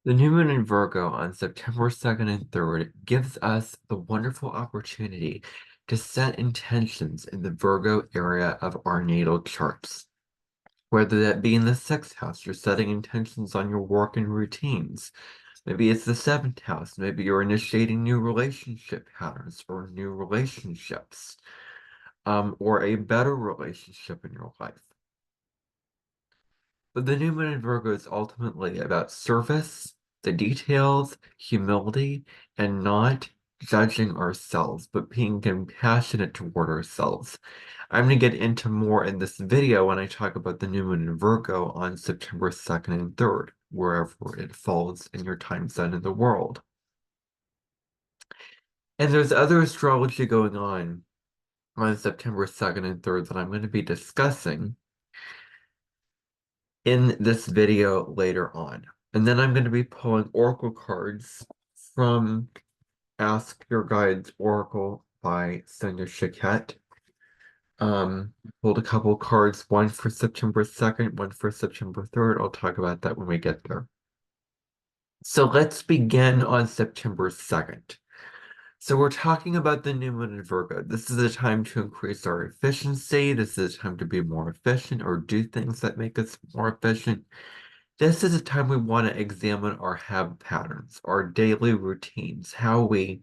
The new moon in Virgo on September 2nd and 3rd gives us the wonderful opportunity to set intentions in the Virgo area of our natal charts. Whether that be in the sixth house, you're setting intentions on your work and routines. Maybe it's the seventh house. Maybe you're initiating new relationship patterns or new relationships, or a better relationship in your life. But the new moon in Virgo is ultimately about service, the details, humility, and not judging ourselves, but being compassionate toward ourselves. I'm going to get into more in this video when I talk about the new moon in Virgo on September 2nd and 3rd, wherever it falls in your time zone in the world. And there's other astrology going on September 2nd and 3rd that I'm going to be discussing in this video later on. And then I'm going to be pulling oracle cards from Ask Your Guides Oracle by Sonia Chiquette. Pulled a couple cards, one for September 2nd, one for September 3rd. I'll talk about that when we get there. So let's begin on September 2nd. So we're talking about the new moon in Virgo. This is a time to increase our efficiency. This is a time to be more efficient or do things that make us more efficient. This is a time we want to examine our habit patterns, our daily routines, how we,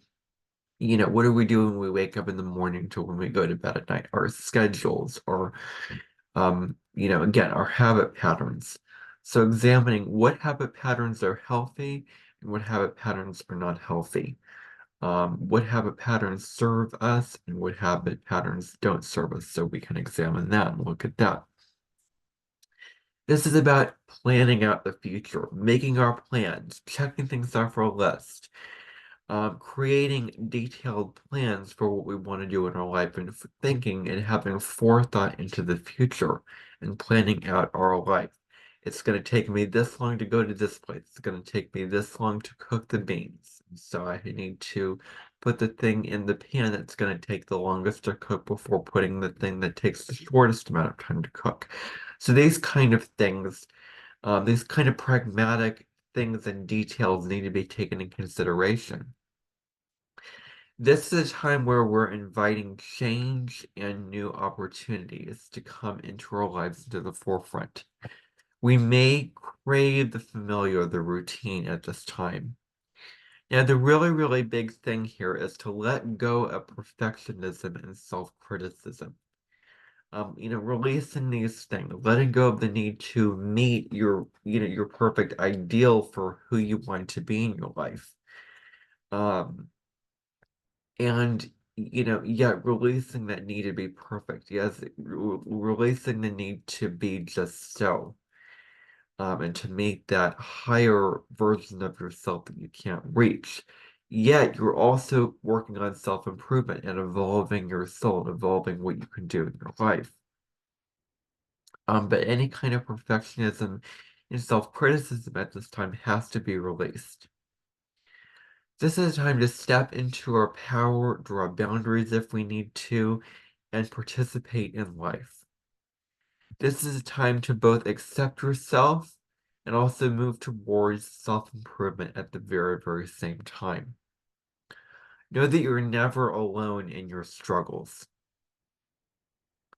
what do we do when we wake up in the morning to when we go to bed at night, our schedules, or, again, our habit patterns. So examining what habit patterns are healthy and what habit patterns are not healthy. What habit patterns serve us and what habit patterns don't serve us, so we can examine that and look at that. This is about planning out the future, making our plans, checking things off our list, creating detailed plans for what we want to do in our life, and thinking and having forethought into the future and planning out our life. It's going to take me this long to go to this place. It's going to take me this long to cook the beans. So I need to put the thing in the pan that's going to take the longest to cook before putting the thing that takes the shortest amount of time to cook. So these kind of things, these kind of pragmatic things and details need to be taken in consideration. This is a time where we're inviting change and new opportunities to come into our lives to the forefront. We may crave the familiar, the routine at this time. Now, the really, really big thing here is to let go of perfectionism and self-criticism. Releasing these things, letting go of the need to meet your perfect ideal for who you want to be in your life. Um, and, releasing that need to be perfect. Yes, releasing the need to be just so. And to meet that higher version of yourself that you can't reach. Yet you're also working on self-improvement and evolving your soul, evolving what you can do in your life. But any kind of perfectionism and self-criticism at this time has to be released. This is a time to step into our power, draw boundaries if we need to, and participate in life. This is a time to both accept yourself and also move towards self-improvement at the very, very same time. Know that you're never alone in your struggles.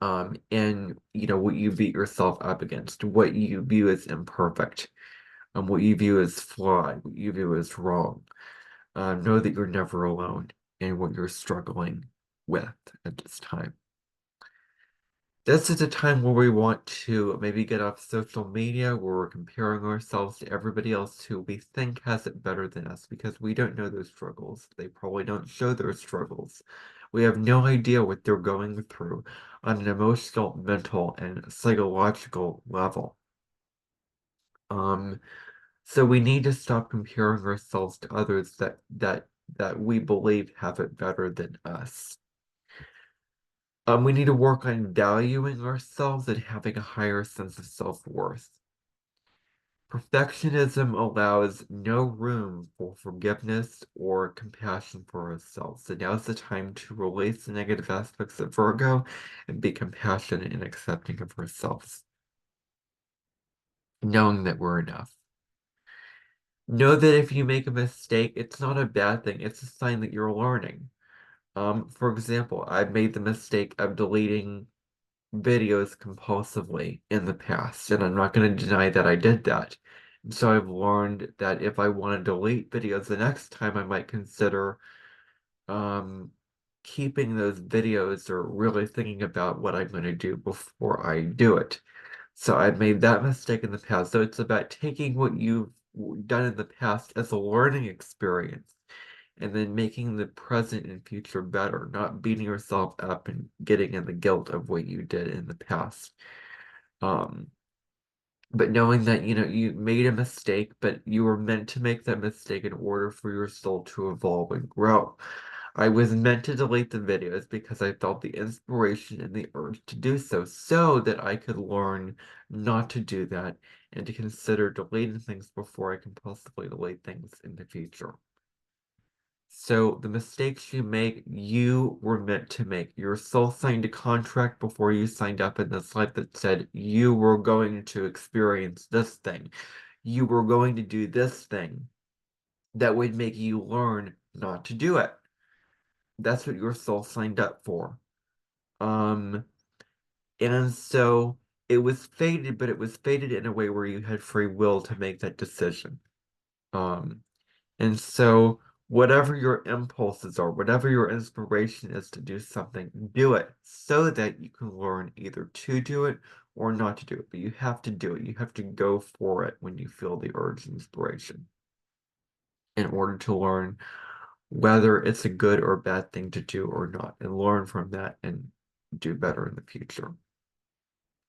And what you beat yourself up against, what you view as imperfect, what you view as flawed, what you view as wrong. Know that you're never alone in what you're struggling with at this time. This is a time where we want to maybe get off social media, where we're comparing ourselves to everybody else who we think has it better than us, because we don't know their struggles. They probably don't show their struggles. We have no idea what they're going through on an emotional, mental, and psychological level. So we need to stop comparing ourselves to others that we believe have it better than us. We need to work on valuing ourselves and having a higher sense of self-worth. Perfectionism allows no room for forgiveness or compassion for ourselves. So now's the time to release the negative aspects of Virgo and be compassionate and accepting of ourselves, knowing that we're enough. Know that if you make a mistake, it's not a bad thing. It's a sign that you're learning. For example, I've made the mistake of deleting videos compulsively in the past, and I'm not going to deny that I did that. And so I've learned that if I want to delete videos the next time, I might consider um, keeping those videos or really thinking about what I'm going to do before I do it. So I've made that mistake in the past. So it's about taking what you've done in the past as a learning experience and then making the present and future better, not beating yourself up and getting in the guilt of what you did in the past. Um, but knowing that, you made a mistake, but you were meant to make that mistake in order for your soul to evolve and grow. I was meant to delete the videos because I felt the inspiration and the urge to do so, so that I could learn not to do that and to consider deleting things before I compulsively delete things in the future. So the mistakes you make, you were meant to make. Your soul signed a contract before you signed up in this life that said you were going to experience this thing. You were going to do this thing that would make you learn not to do it. That's what your soul signed up for. Um, and so it was fated, but it was fated in a way where you had free will to make that decision. Um, And so, whatever your impulses are, whatever your inspiration is to do something, do it so that you can learn either to do it or not to do it. But you have to do it. You have to go for it when you feel the urge and inspiration in order to learn whether it's a good or bad thing to do or not, and learn from that and do better in the future.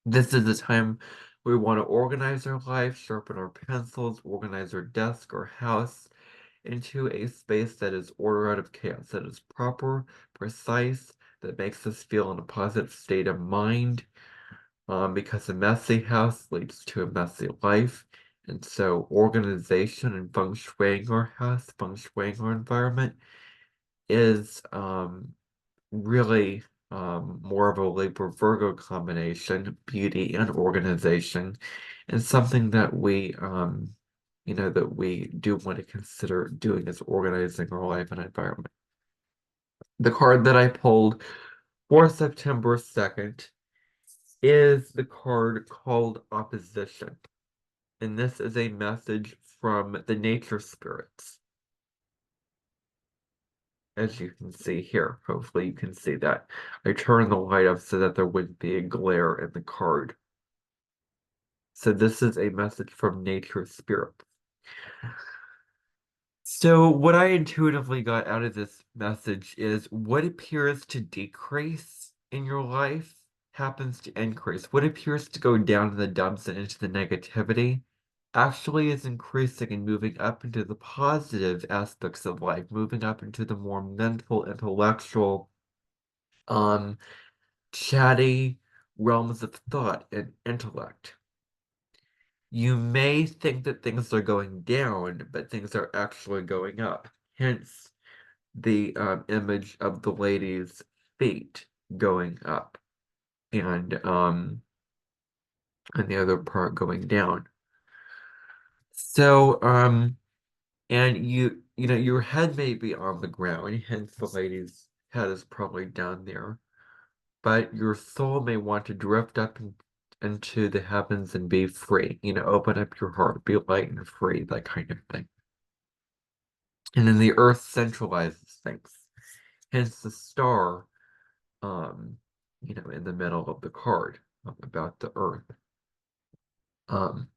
This is the time we want to organize our life, sharpen our pencils, organize our desk or house into a space that is order out of chaos, that is proper, precise, that makes us feel in a positive state of mind, because a messy house leads to a messy life. And so organization and feng shuiing our house, feng shuiing our environment is really more of a Libra Virgo combination, beauty and organization, and something that we do want to consider doing is organizing our life and environment. The card that I pulled for September 2nd is the card called Opposition. And this is a message from the nature spirits, as you can see here. Hopefully you can see that. I turned the light up so that there wouldn't be a glare in the card. So this is a message from nature spirits. So what I intuitively got out of this message is what appears to decrease in your life happens to increase. What appears to go down in the dumps and into the negativity actually is increasing and moving up into the positive aspects of life, moving up into the more mental, intellectual, um, chatty realms of thought and intellect. You may think that things are going down, but things are actually going up. Hence the image of the lady's feet going up and the other part going down. So and your head may be on the ground, hence the lady's head is probably down there, but your soul may want to drift up into the heavens and be free, open up your heart, be light and free, that kind of thing. And then the earth centralizes things. Hence the star, um, in the middle of the card, about the earth. Um,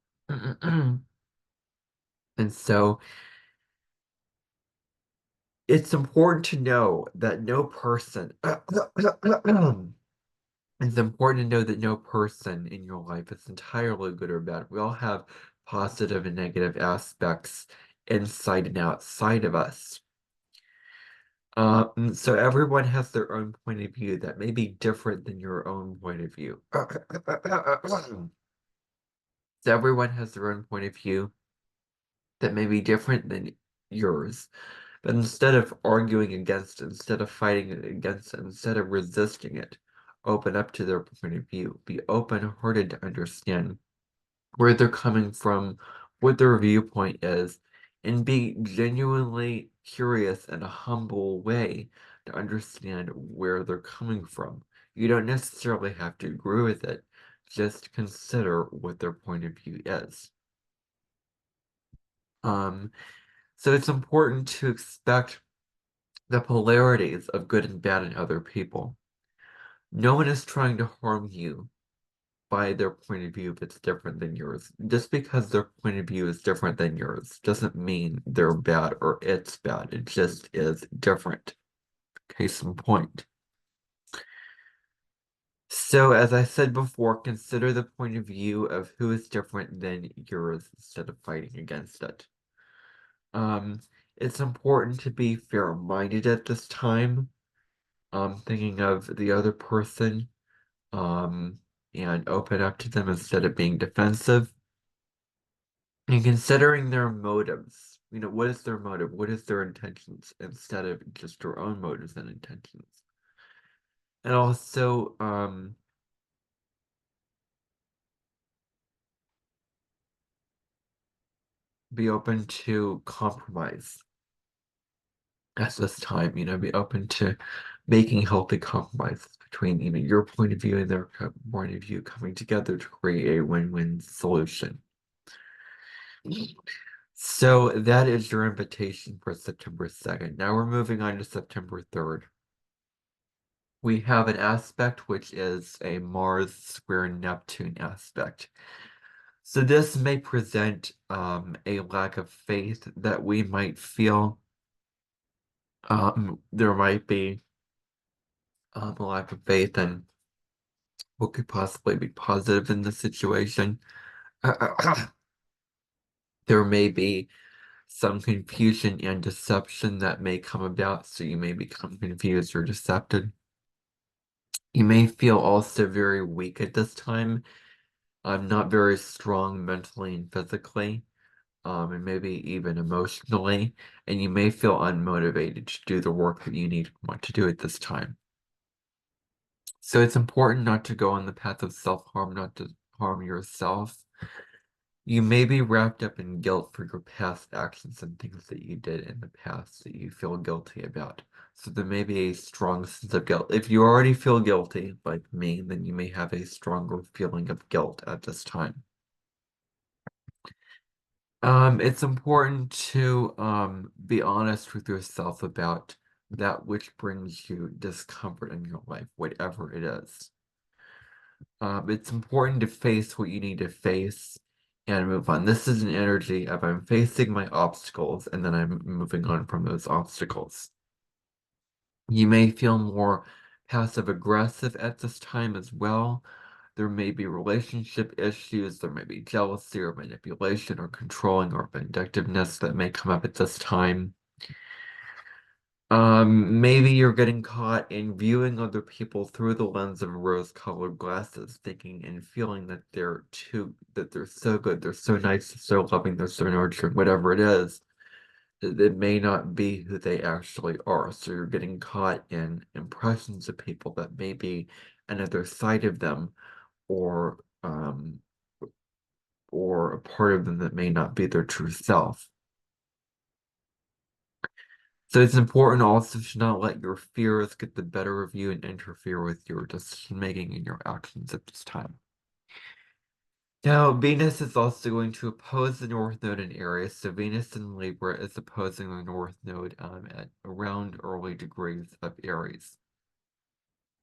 and so it's important to know that no person, it's important to know that no person in your life is entirely good or bad. We all have positive and negative aspects inside and outside of us. So everyone has their own point of view that may be different than your own point of view. So everyone has their own point of view that may be different than yours. But instead of arguing against it, instead of fighting against it, instead of resisting it, open up to their point of view. Be open-hearted to understand where they're coming from, what their viewpoint is, and be genuinely curious in a humble way to understand where they're coming from. You don't necessarily have to agree with it, just consider what their point of view is. Um, so it's important to expect the polarities of good and bad in other people. No one is trying to harm you by their point of view if it's different than yours. Just because their point of view is different than yours doesn't mean they're bad or it's bad. It just is different. Case in point. So, as I said before, consider the point of view of who is different than yours instead of fighting against it. Um, it's important to be fair-minded at this time, thinking of the other person, um, and open up to them instead of being defensive. And considering their motives, what is their motive? What is their intentions instead of just your own motives and intentions? And also, be open to compromise at this time, be open to making healthy compromises between, your point of view and their point of view coming together to create a win-win solution. So that is your invitation for September 2nd. Now we're moving on to September 3rd. We have an aspect which is a Mars square Neptune aspect. So this may present a lack of faith that we might feel. There might be a lack of faith in what could possibly be positive in the situation. There may be some confusion and deception that may come about, so you may become confused or decepted. You may feel also very weak at this time. I'm not very strong mentally and physically, and maybe even emotionally, and you may feel unmotivated to do the work that you need and want to do at this time. So it's important not to go on the path of self-harm, not to harm yourself. You may be wrapped up in guilt for your past actions and things that you did in the past that you feel guilty about. So there may be a strong sense of guilt. If you already feel guilty, like me, then you may have a stronger feeling of guilt at this time. It's important to be honest with yourself about that which brings you discomfort in your life, whatever it is. It's important to face what you need to face and move on. This is an energy of I'm facing my obstacles and then I'm moving on from those obstacles. You may feel more passive aggressive at this time as well. There may be relationship issues, there may be jealousy or manipulation or controlling or vindictiveness that may come up at this time. Maybe you're getting caught in viewing other people through the lens of rose-colored glasses, thinking and feeling that they're so good, they're so nice, they're so loving, they're so nurturing, whatever it is, that may not be who they actually are. So you're getting caught in impressions of people that may be another side of them, or or a part of them that may not be their true self. So it's important also to not let your fears get the better of you and interfere with your decision making and your actions at this time. Now, Venus is also going to oppose the North Node in Aries. So Venus in Libra is opposing the North Node at around early degrees of Aries.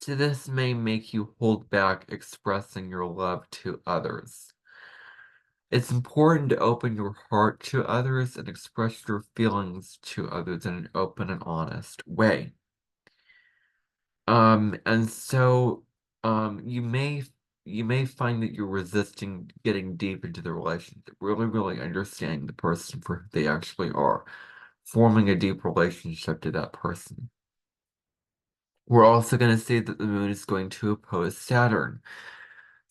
So this may make you hold back expressing your love to others. It's important to open your heart to others and express your feelings to others in an open and honest way. And so, you may find that you're resisting getting deep into the relationship, really understanding the person for who they actually are, forming a deep relationship to that person. We're also going to see that the moon is going to oppose Saturn.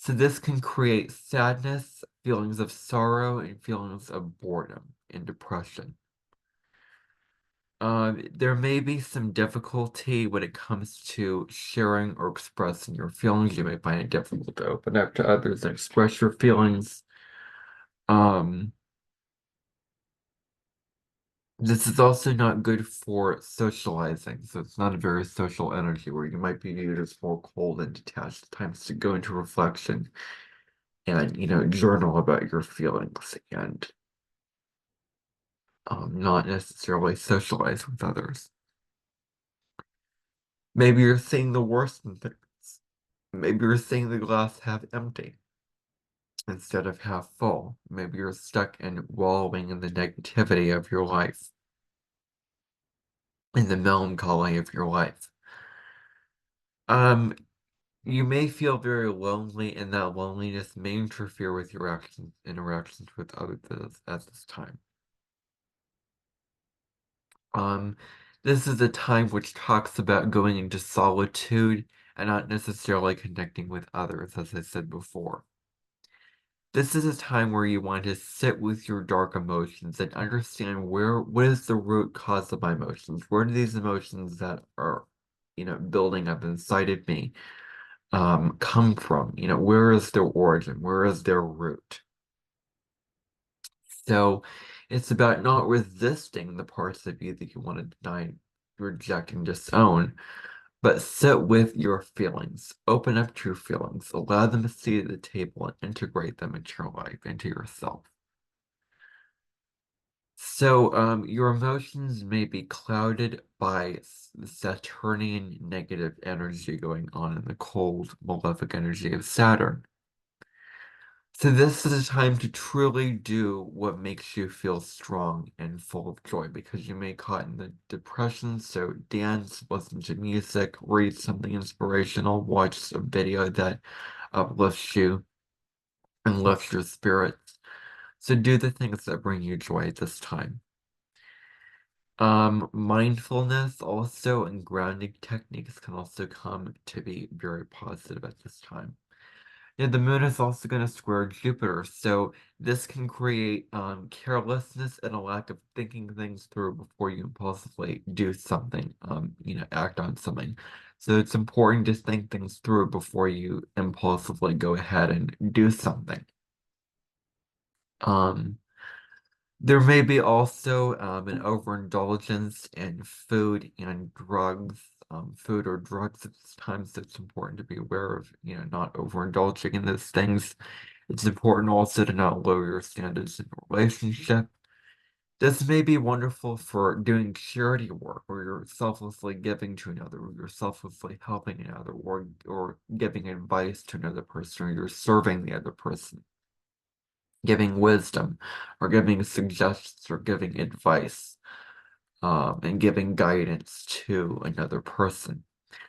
So this can create sadness, feelings of sorrow, and feelings of boredom and depression. There may be some difficulty when it comes to sharing or expressing your feelings. You may find it difficult to open up to others and express your feelings. Um, This is also not good for socializing, so it's not a very social energy where you might be viewed as more cold and detached. It's times to go into reflection and, journal about your feelings and not necessarily socialize with others. Maybe you're seeing the worst in things. Maybe you're seeing the glass half empty instead of half full. Maybe you're stuck and wallowing in the negativity of your life, in the melancholy of your life. Um, you may feel very lonely, and that loneliness may interfere with your interactions with others at this time. Um, this is a time which talks about going into solitude and not necessarily connecting with others, as I said before. This is a time where you want to sit with your dark emotions and understand what is the root cause of my emotions? Where do these emotions that are, building up inside of me, come from? Where is their origin? Where is their root? So it's about not resisting the parts of you that you want to deny, reject, and disown, but sit with your feelings. Open up to your feelings. Allow them to sit at the table and integrate them into your life, into yourself. So, your emotions may be clouded by the Saturnian negative energy going on in the cold, malefic energy of Saturn. So this is a time to truly do what makes you feel strong and full of joy because you may caught in the depression. So dance, listen to music, read something inspirational, watch a video that uplifts you and lifts your spirits. So do the things that bring you joy at this time. Mindfulness also and grounding techniques can also come to be very positive at this time. Yeah, the moon is also going to square Jupiter, so this can create carelessness and a lack of thinking things through before you impulsively do something, act on something. So it's important to think things through before you impulsively go ahead and do something. Um, there may be also an overindulgence in food and drugs, food or drugs at this time, so it's important to be aware of, not overindulging in those things. It's important also to not lower your standards in a relationship. This may be wonderful for doing charity work, where you're selflessly giving to another, or you're selflessly helping another, or giving advice to another person, or you're serving the other person, giving wisdom, or giving suggestions, or giving advice, and giving guidance to another person.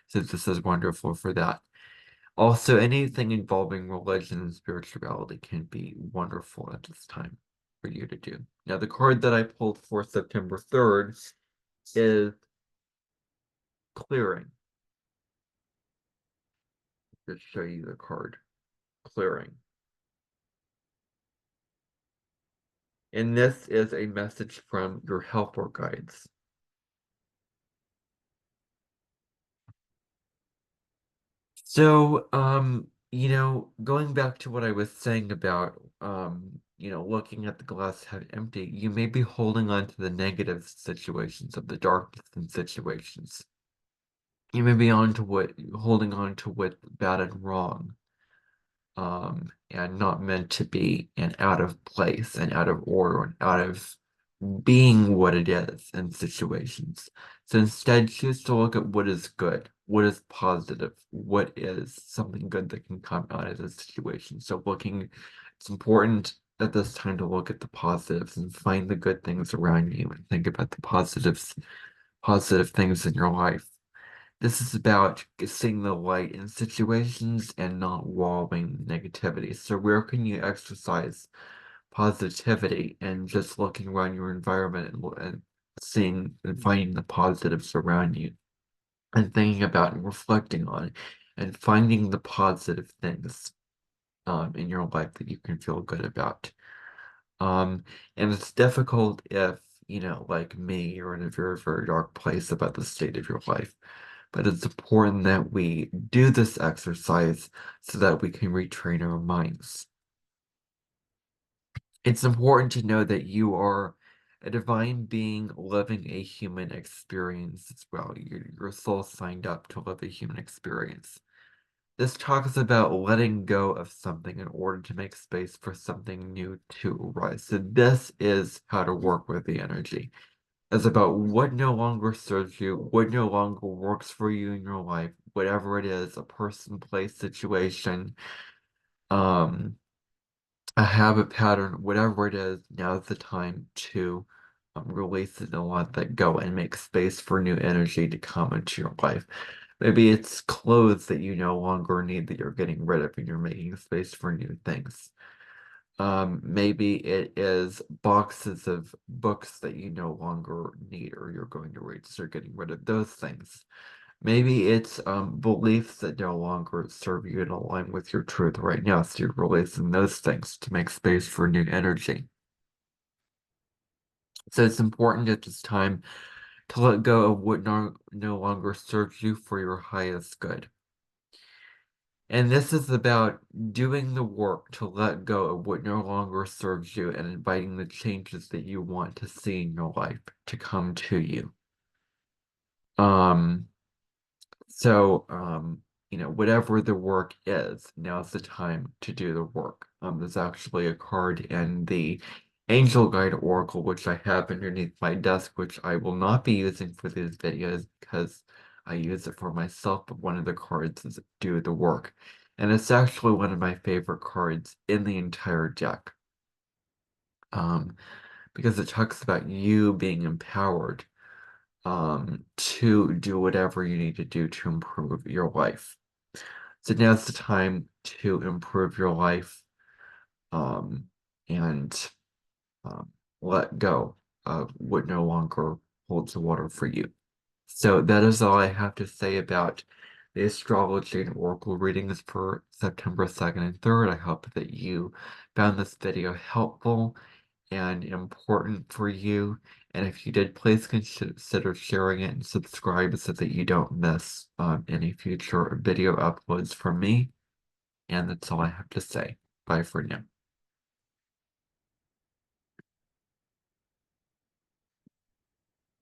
So this is wonderful for that. Also, anything involving religion and spirituality can be wonderful at this time for you to do. Now, the card that I pulled for September 3rd is clearing. Just show you the card, clearing. And this is a message from your helper guides. So, going back to what I was saying about, looking at the glass half empty, you may be holding on to the negative situations of the darkness and situations. You may be holding on to what bad and wrong, and not meant to be, and out of place, and out of order, and out of being what it is in situations. So instead, choose to look at what is good, what is positive, what is something good that can come out of this situation. So it's important at this time to look at the positives and find the good things around you and think about the positive things in your life. This is about seeing the light in situations and not wallowing in negativity. So where can you exercise positivity and just looking around your environment and seeing and finding the positives around you and thinking about and reflecting on and finding the positive things in your life that you can feel good about. Um, and it's difficult if, like me, you're in a very, very dark place about the state of your life. But it's important that we do this exercise so that we can retrain our minds. It's important to know that you are a divine being living a human experience as well. Your soul signed up to live a human experience. This talks about letting go of something in order to make space for something new to arise. So this is how to work with the energy. It's about what no longer serves you, what no longer works for you in your life, whatever it is, a person, place, situation, um, a habit pattern, whatever it is, now's the time to release it and let that go and make space for new energy to come into your life. Maybe it's clothes that you no longer need that you're getting rid of and you're making space for new things. Maybe it is boxes of books that you no longer need or you're going to read, so you're getting rid of those things. Maybe it's beliefs that no longer serve you and align with your truth right now, so you're releasing those things to make space for new energy. So it's important at this time to let go of what no longer serves you for your highest good. And this is about doing the work to let go of what no longer serves you and inviting the changes that you want to see in your life to come to you. Um, whatever the work is, now's the time to do the work. There's actually a card in the Angel Guide Oracle, which I have underneath my desk, which I will not be using for these videos because I use it for myself, but one of the cards is Do the Work. And it's actually one of my favorite cards in the entire deck. Because it talks about you being empowered to do whatever you need to do to improve your life. So now's the time to improve your life um, and um, let go of what no longer holds the water for you. So that is all I have to say about the astrology and oracle readings for September 2nd and 3rd. I hope that you found this video helpful and important for you. And if you did, please consider sharing it and subscribe so that you don't miss any future video uploads from me. And that's all I have to say. Bye for now.